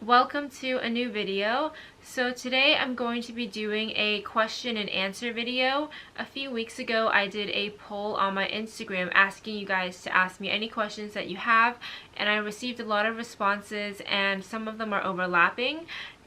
welcome to a new video. So today I'm going to be doing a question and answer video. A few weeks ago I did a poll on my Instagram asking you guys to ask me any questions that you have, and I received a lot of responses and some of them are overlapping.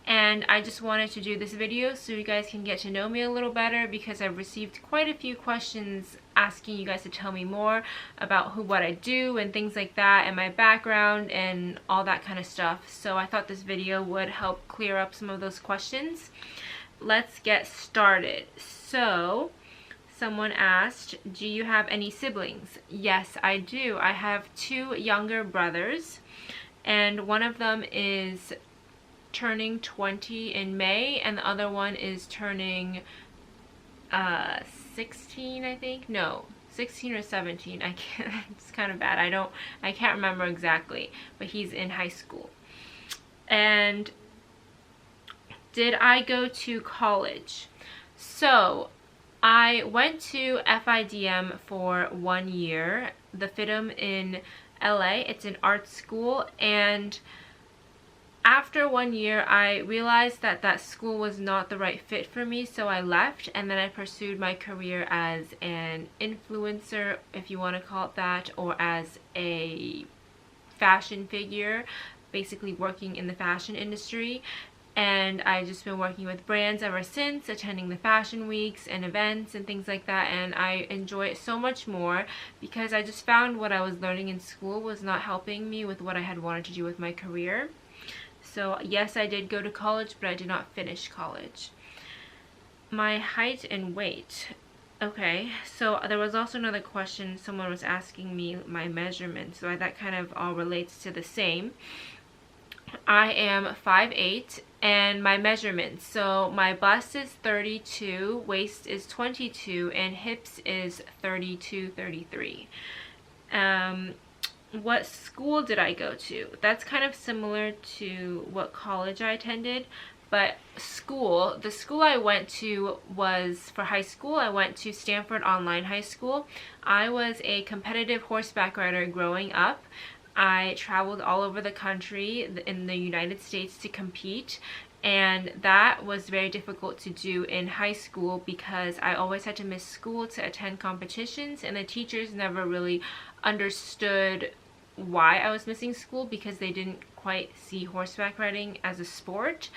And I just wanted to do this video so you guys can get to know me a little better, because I've received quite a few questions asking you guys to tell me more about what I do and things like that, and my background and all that kind of stuff. So I thought this video would help clear up some of those questions. Let's get started. So someone asked, do you have any siblings? Yes, I do. I have two younger brothers, and one of them is turning 20 in May, and the other one is turning 16, I think. No, 16 or 17. I can't. It's kind of bad. I can't remember exactly, but he's in high school. And did I go to college? So I went to FIDM for 1 year, the FIDM in LA. It's an art school, and after 1 year, I realized that that school was not the right fit for me, so I left, and then I pursued my career as an influencer, if you want to call it that, or as a fashion figure, basically working in the fashion industry. And I've just been working with brands ever since, attending the fashion weeks and events and things like that, and I enjoy it so much more because I just found what I was learning in school was not helping me with what I had wanted to do with my career. So yes, I did go to college, but I did not finish college. My height and weight. Okay, so there was also another question. Someone was asking me my measurements, so that kind of all relates to the same. I am 5'8", and my measurements. So my bust is 32, waist is 22, and hips is 32, 33. What school did I go to? That's kind of similar to what college I attended, but the school I went to was for high school. I went to Stanford Online High School. I was a competitive horseback rider growing up. I traveled all over the country in the United States to compete, and that was very difficult to do in high school because I always had to miss school to attend competitions, and the teachers never really understood why I was missing school because they didn't quite see horseback riding as a sport.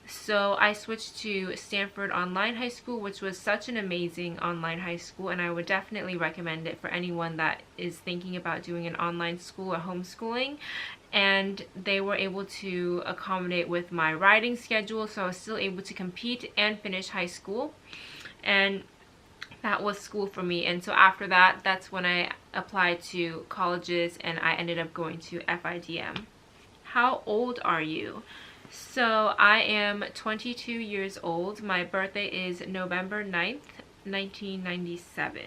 So I switched to Stanford Online High School, which was such an amazing online high school, and I would definitely recommend it for anyone that is thinking about doing an online school or homeschooling. And they were able to accommodate with my riding schedule, so I was still able to compete and finish high school, and that was school for me. And so after that, that's when I applied to colleges, and I ended up going to FIDM. How old are you? So I am 22 years old. My birthday is November 9th, 1997.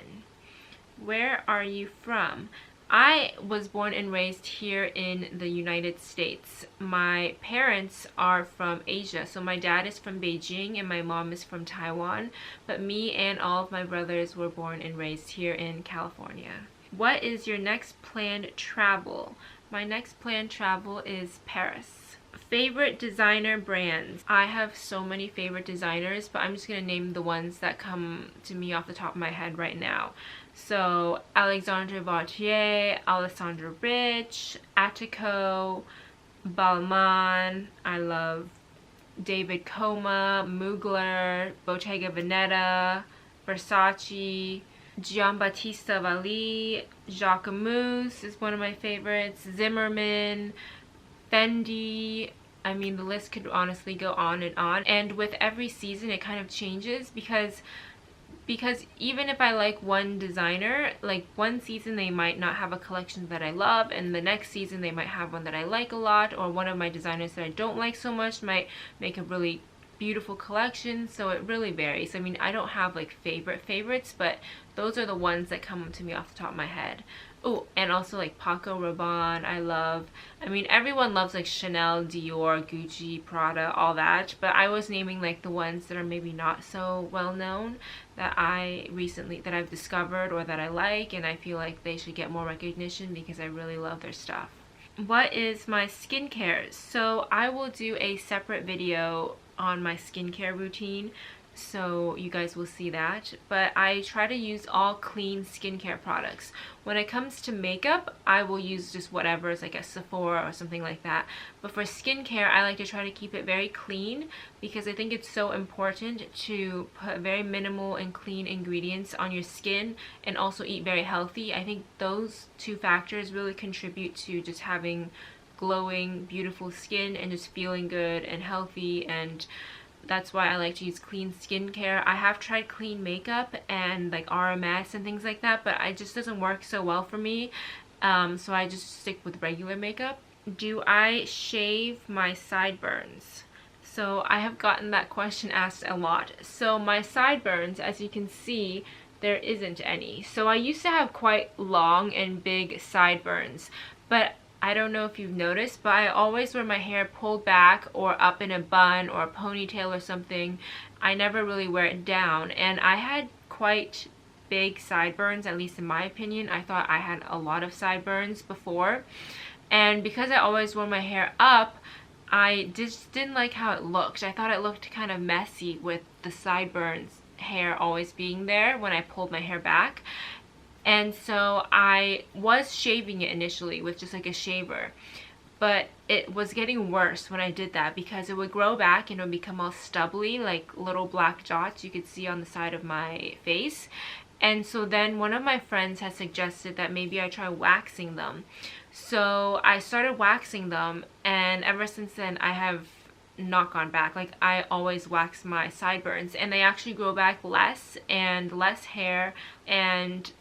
Where are you from? I was born and raised here in the United States. My parents are from Asia. So my dad is from Beijing and my mom is from Taiwan. But me and all of my brothers were born and raised here in California. What is your next planned travel? My next planned travel is Paris. Favorite designer brands. I have so many favorite designers, but I'm just going to name the ones that come to me off the top of my head right now. So Alexandre Vauthier, Alessandra Rich, Attico, Balmain. I love David Coma, Mugler, Bottega Veneta, Versace, Giambattista Valli, Jacquemus is one of my favorites, Zimmermann, Fendi. I mean, the list could honestly go on, and with every season it kind of changes because even if I like one designer, like one season they might not have a collection that I love, and the next season they might have one that I like a lot, or one of my designers that I don't like so much might make a really beautiful collection. So it really varies. I mean, I don't have like favorites, but those are the ones that come to me off the top of my head. Oh, and also like Paco Rabanne, I love. I mean, everyone loves like Chanel, Dior, Gucci, Prada, all that. But I was naming like the ones that are maybe not so well known that I've discovered or that I like, and I feel like they should get more recognition because I really love their stuff. What is my skincare? So I will do a separate video on my skincare routine, so you guys will see that. But I try to use all clean skincare products. When it comes to makeup, I will use just whatever is like a Sephora or something like that. But for skincare, I like to try to keep it very clean because I think it's so important to put very minimal and clean ingredients on your skin and also eat very healthy. I think those two factors really contribute to just having glowing, beautiful skin and just feeling good and healthy, and that's why I like to use clean skincare. I have tried clean makeup and like RMS and things like that, but it just doesn't work so well for me. So I just stick with regular makeup. Do I shave my sideburns? So I have gotten that question asked a lot. So my sideburns, as you can see, there isn't any. So I used to have quite long and big sideburns, but I don't know if you've noticed, but I always wear my hair pulled back or up in a bun or a ponytail or something. I never really wear it down, and I had quite big sideburns, at least in my opinion. I thought I had a lot of sideburns before, and because I always wore my hair up, I just didn't like how it looked. I thought it looked kind of messy with the sideburns hair always being there when I pulled my hair back. And so I was shaving it initially with just like a shaver, but it was getting worse when I did that because it would grow back and it would become all stubbly, like little black dots you could see on the side of my face. And so then one of my friends had suggested that maybe I try waxing them. So I started waxing them, and ever since then I have not gone back. Like, I always wax my sideburns and they actually grow back less and less hair, and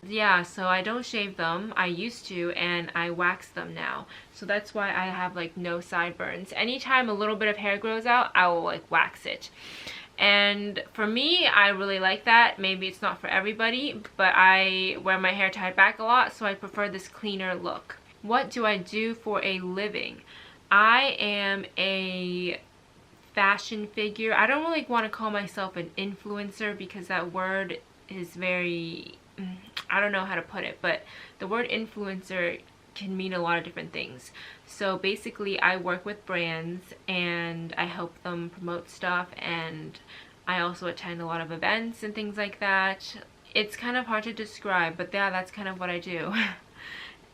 yeah, so I don't shave them. I used to, and I wax them now. So that's why I have like no sideburns. Anytime a little bit of hair grows out, I will like wax it. And for me, I really like that. Maybe it's not for everybody, but I wear my hair tied back a lot, so I prefer this cleaner look. What do I do for a living? I am a fashion figure. I don't really want to call myself an influencer because that word is very, I don't know how to put it, but the word influencer can mean a lot of different things. So basically I work with brands and I help them promote stuff, and I also attend a lot of events and things like that. It's kind of hard to describe, but yeah, that's kind of what I do.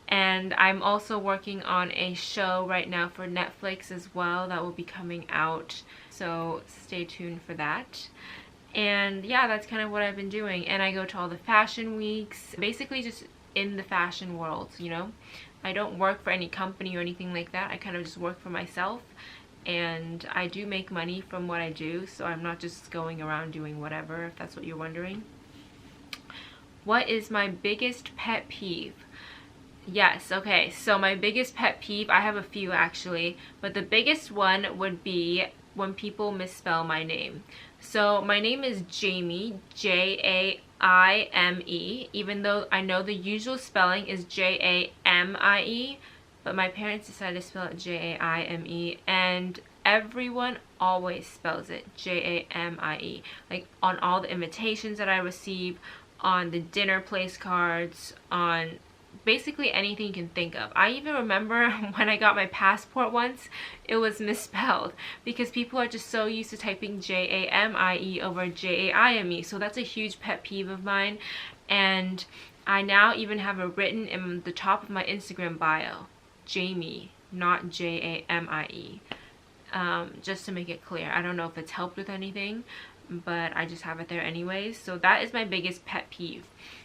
And I'm also working on a show right now for Netflix as well that will be coming out, so stay tuned for that. And yeah, that's kind of what I've been doing. And I go to all the fashion weeks, basically just in the fashion world, you know. I don't work for any company or anything like that. I kind of just work for myself, and I do make money from what I do, so I'm not just going around doing whatever, if that's what you're wondering. What is my biggest pet peeve? Yes, okay, so my biggest pet peeve, I have a few actually, but the biggest one would be when people misspell my name. So my name is Jaime, Jaime, even though I know the usual spelling is Jamie, but my parents decided to spell it Jaime, and everyone always spells it Jamie. Like on all the invitations that I receive, on the dinner place cards, on basically anything you can think of. I even remember when I got my passport once, it was misspelled because people are just so used to typing Jamie over Jaime. So that's a huge pet peeve of mine, and I now even have it written in the top of my Instagram bio, Jamie, not Jamie, just to make it clear. I don't know if it's helped with anything, but I just have it there anyways. So that is my biggest pet peeve.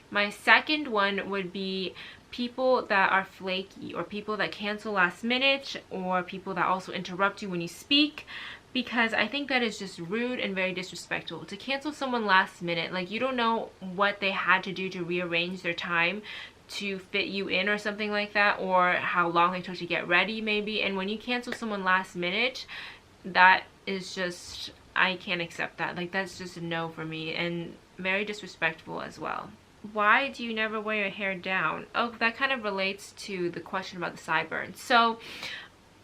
My second one would be people that are flaky, or people that cancel last minute, or people that also interrupt you when you speak, because I think that is just rude and very disrespectful to cancel someone last minute. Like, you don't know what they had to do to rearrange their time to fit you in or something like that, or how long they took to get ready maybe, and when you cancel someone last minute, that is just, I can't accept that. Like, that's just a no for me, and very disrespectful as well. Why do you never wear your hair down? Oh, that kind of relates to the question about the sideburns. So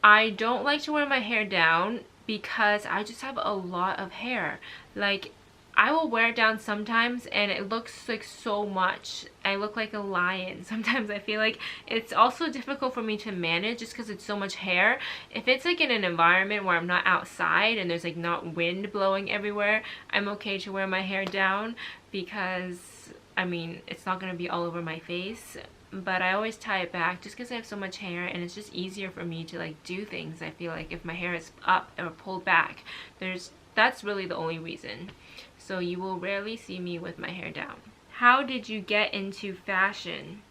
I don't like to wear my hair down because I just have a lot of hair. Like, I will wear it down sometimes and it looks like so much. I look like a lion. Sometimes I feel like it's also difficult for me to manage just because it's so much hair. If it's like in an environment where I'm not outside and there's like not wind blowing everywhere, I'm okay to wear my hair down because, I mean, it's not going to be all over my face. But I always tie it back just because I have so much hair, and it's just easier for me to like do things. I feel like if my hair is up or pulled back, that's really the only reason. So you will rarely see me with my hair down. How did you get into fashion?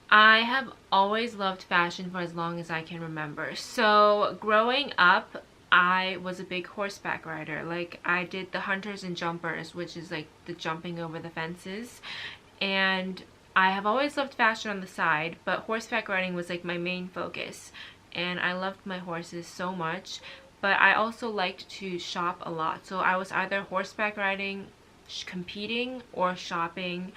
I have always loved fashion for as long as I can remember. So growing up, I was a big horseback rider. Like, I did the hunters and jumpers, which is like the jumping over the fences. And I have always loved fashion on the side, but horseback riding was like my main focus. And I loved my horses so much. But I also liked to shop a lot. So I was either horseback riding, competing, or shopping,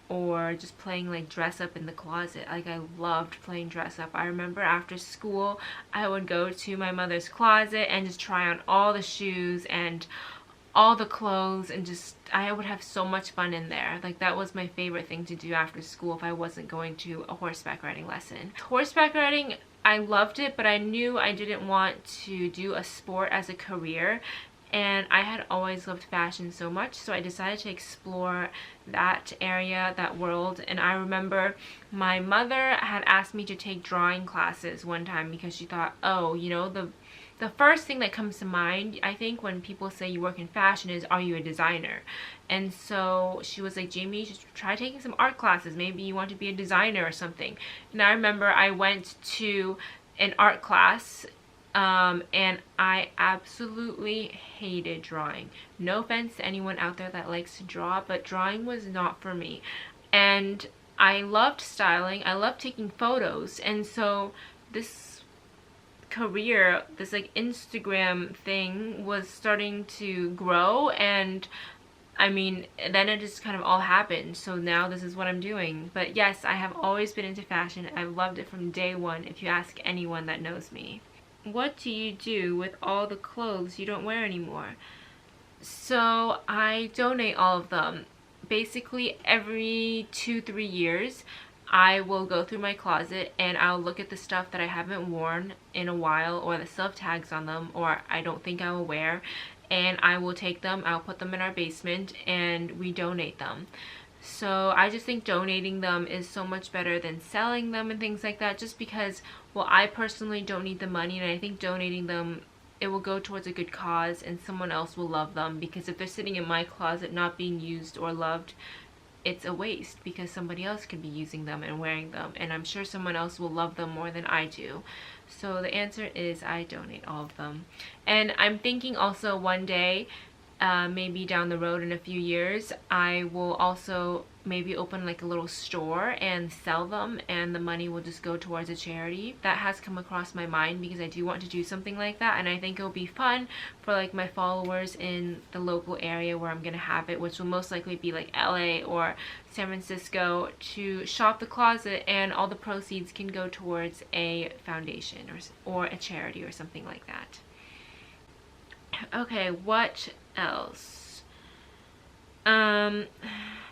or just playing like dress up in the closet. Like, I loved playing dress up. I remember after school, I would go to my mother's closet and just try on all the shoes and all the clothes, and just I would have so much fun in there. Like, that was my favorite thing to do after school if I wasn't going to a horseback riding lesson. Horseback riding, I loved it, but I knew I didn't want to do a sport as a career, and I had always loved fashion so much, so I decided to explore that area, that world. And I remember my mother had asked me to take drawing classes one time because she thought, oh, you know, the first thing that comes to mind, I think, when people say you work in fashion is, are you a designer? And so she was like, Jamie, you should try taking some art classes. Maybe you want to be a designer or something. And I remember I went to an art class, and I absolutely hated drawing. No offense to anyone out there that likes to draw, but drawing was not for me. And I loved styling. I loved taking photos. And so this career, this like Instagram thing, was starting to grow, and I mean, then it just kind of all happened. So now this is what I'm doing. But yes, I have always been into fashion. I've loved it from day one, if you ask anyone that knows me. What do you do with all the clothes you don't wear anymore? So I donate all of them. Basically every 2-3 years, I will go through my closet and I'll look at the stuff that I haven't worn in a while, or the self tags on them, or I don't think I will wear, and I will take them, I'll put them in our basement, and we donate them. So I just think donating them is so much better than selling them and things like that, just because, well, I personally don't need the money, and I think donating them, it will go towards a good cause and someone else will love them. Because if they're sitting in my closet not being used or loved, it's a waste, because somebody else could be using them and wearing them, and I'm sure someone else will love them more than I do. So the answer is I donate all of them. And I'm thinking also one day, maybe down the road in a few years, I will also maybe open like a little store and sell them, and the money will just go towards a charity. That has come across my mind because I do want to do something like that, and I think it'll be fun for like my followers in the local area where I'm gonna have it, which will most likely be like LA or San Francisco, to shop the closet, and all the proceeds can go towards a foundation or a charity or something like that. Okay, what else?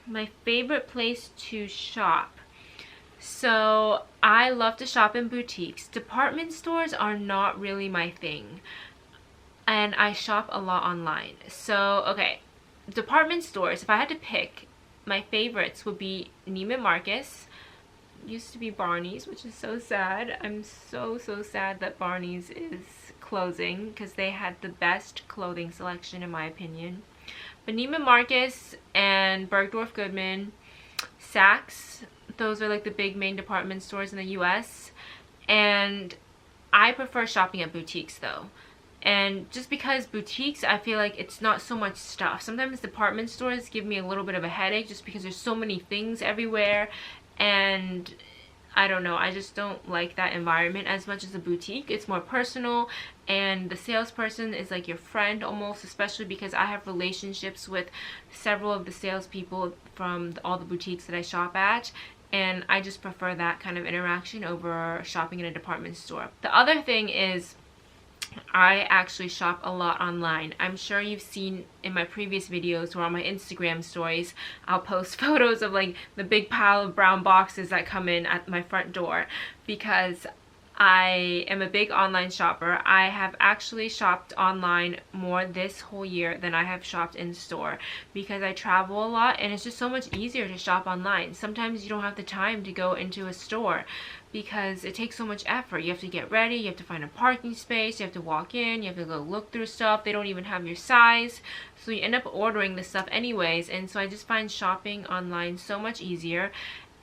My favorite place to shop. So I love to shop in boutiques. Department stores are not really my thing, and I shop a lot online. So okay, department stores, if I had to pick, my favorites would be Neiman Marcus. Used to be Barney's, which is so sad. I'm so sad that Barney's is closing, because they had the best clothing selection in my opinion. But Neiman Marcus and Bergdorf Goodman, Saks, those are like the big main department stores in the US. And I prefer shopping at boutiques though. And just because boutiques, I feel like it's not so much stuff. Sometimes department stores give me a little bit of a headache just because there's so many things everywhere, and I don't know, I just don't like that environment as much as a boutique. It's more personal, and the salesperson is like your friend almost, especially because I have relationships with several of the salespeople from all the boutiques that I shop at, and I just prefer that kind of interaction over shopping in a department store. The other thing is, I actually shop a lot online. I'm sure you've seen in my previous videos or on my Instagram stories, I'll post photos of like the big pile of brown boxes that come in at my front door because I am a big online shopper. I have actually shopped online more this whole year than I have shopped in store because I travel a lot and it's just so much easier to shop online. Sometimes you don't have the time to go into a store because it takes so much effort. You have to get ready, you have to find a parking space, you have to walk in, you have to go look through stuff. They don't even have your size. So you end up ordering the stuff anyways. And so I just find shopping online so much easier.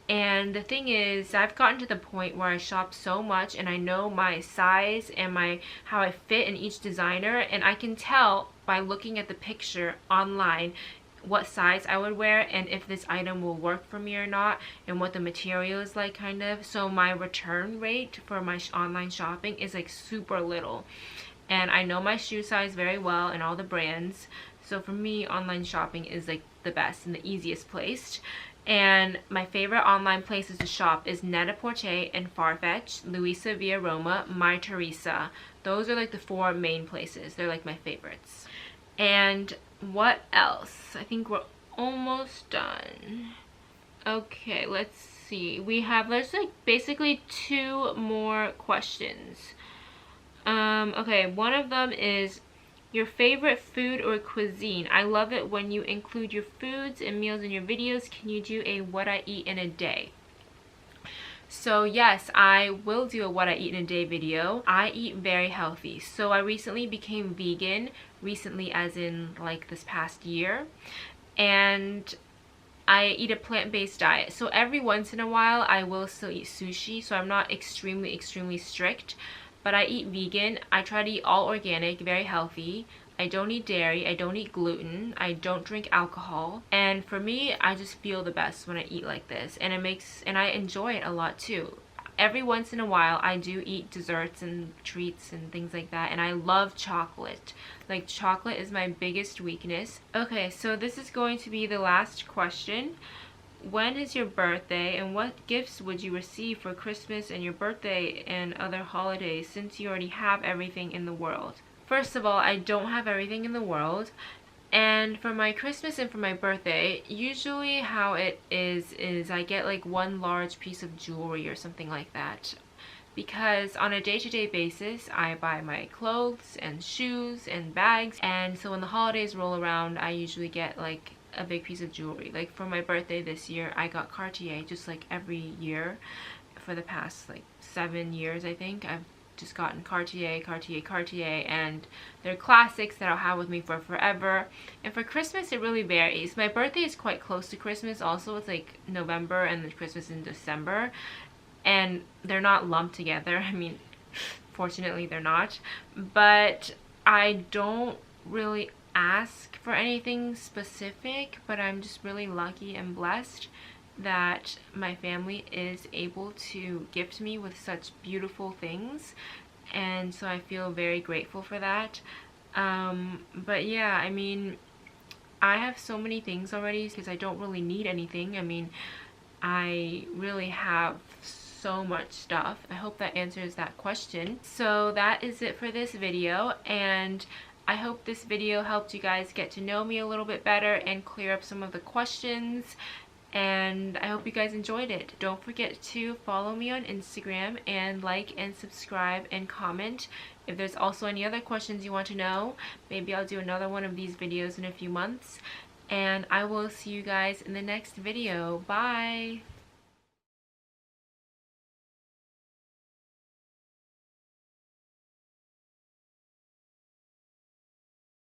And the thing is, I've gotten to the point where I shop so much and I know my size and how I fit in each designer, and I can tell by looking at the picture online what size I would wear and if this item will work for me or not and what the material is like, kind of. So my return rate for my online shopping is like super little, and I know my shoe size very well and all the brands. So for me, online shopping is like the best and the easiest place. And my favorite online places to shop is Net-a-Porter and Farfetch, Luisa Via Roma, My Teresa. Those are like the 4 main places. They're like my favorites. And what else? I think we're almost done. Okay, let's see. There's like basically 2 more questions. Okay, one of them is your favorite food or cuisine. I love it when you include your foods and meals in your videos. Can you do a what I eat in a day? So yes, I will do a what I eat in a day video. I eat very healthy. So I recently became vegan, recently as in like this past year. And I eat a plant-based diet. So every once in a while I will still eat sushi. So I'm not extremely strict. But I eat vegan. I try to eat all organic, very healthy. I don't eat dairy. I don't eat gluten. I don't drink alcohol. And for me, I just feel the best when I eat like this. And I enjoy it a lot too. Every once in a while, I do eat desserts and treats and things like that. And I love chocolate. Like, chocolate is my biggest weakness. Okay, so this is going to be the last question. When is your birthday, and what gifts would you receive for Christmas and your birthday and other holidays since you already have everything in the world? First of all, I don't have everything in the world. And for my Christmas and for my birthday, usually how it is I get like one large piece of jewelry or something like that. Because on a day-to-day basis, I buy my clothes and shoes and bags. And so when the holidays roll around, I usually get like a big piece of jewelry. Like for my birthday this year, I got Cartier, just like every year for the past like 7 years. I think I've just gotten Cartier, and they're classics that I'll have with me for forever. And for Christmas, it really varies. My birthday is quite close to Christmas also. It's like November and then Christmas in December, and they're not lumped together. I mean, fortunately they're not. But I don't really ask for anything specific, but I'm just really lucky and blessed that my family is able to gift me with such beautiful things, and so I feel very grateful for that. But yeah, I mean, I have so many things already because I don't really need anything. I mean, I really have so much stuff. I hope that answers that question. So that is it for this video, and I hope this video helped you guys get to know me a little bit better and clear up some of the questions, and I hope you guys enjoyed it. Don't forget to follow me on Instagram and like and subscribe and comment. If there's also any other questions you want to know, maybe I'll do another one of these videos in a few months, and I will see you guys in the next video. Bye!